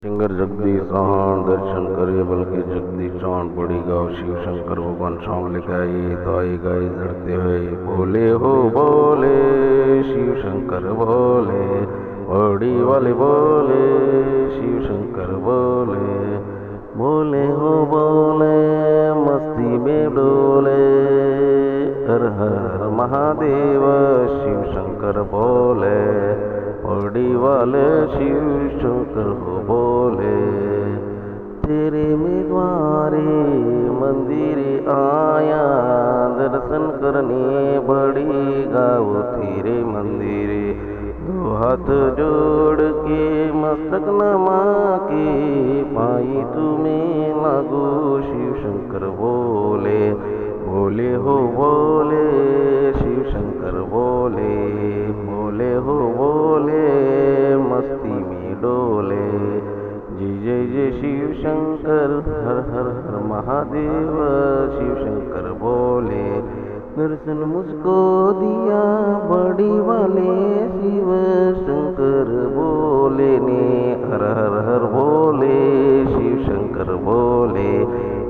Singer Jagdish Chauhan दर्शन करे बल्कि जगदीश चौहान बड़ी गाँव शिव शंकर भगवान सॉन्ग लेके आई तो आई गाई लड़ते हुए बोले हो बोले शिव शंकर बोले बड़ी वाले बोले शिव शंकर बोले बोले हो बोले मस्ती में डोले हर हर महादेव शिव शंकर बोले बड़ी वाले शिव शंकर हो बोले तेरे द्वारे मंदिर आया दर्शन करने बड़ी गाँव तेरे मंदिर दो हाथ जोड़ के मस्तक नमा के पाई तुम्हें लागू शिव शंकर बोले बोले हो बोले शिव शंकर बोले बोले हो बोले मस्ती में डोले जय जय जय शिव शंकर हर हर हर महादेव शिव शंकर बोले दर्शन मुझको दिया बड़ी वाले शिव शंकर बोले ने हर हर हर बोले शिव शंकर बोले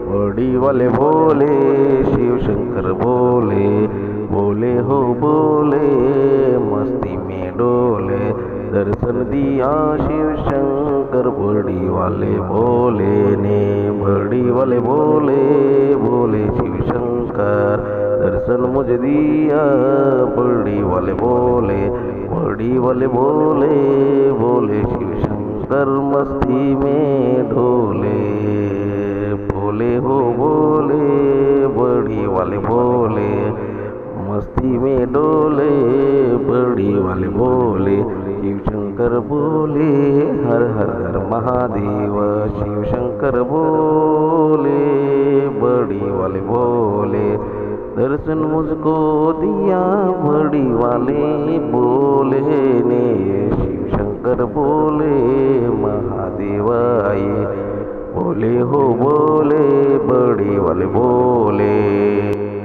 बड़ी वाले बोले शिव शंकर बोले बोले हो बोले मस्ती में डोले दर्शन दिया शिव शंकर बड़ी वाले बोले ने बड़ी वाले बोले बोले शिव शंकर दर्शन मुझे दिया बड़ी वाले बोले बड़ी वाले बोले बोले शिव शंकर मस्ती में ढोले बोले हो बोले बड़ी वाले बोले मस्ती में डोले बड़ी वाले बोले शिव शंकर बोले हर हर हर महादेव शिव शंकर बोले बड़ी वाले बोले दर्शन मुझको दिया बड़ी वाले बोले ने शिव शंकर बोले महादेव आए बोले हो बोले बड़ी वाले बोले।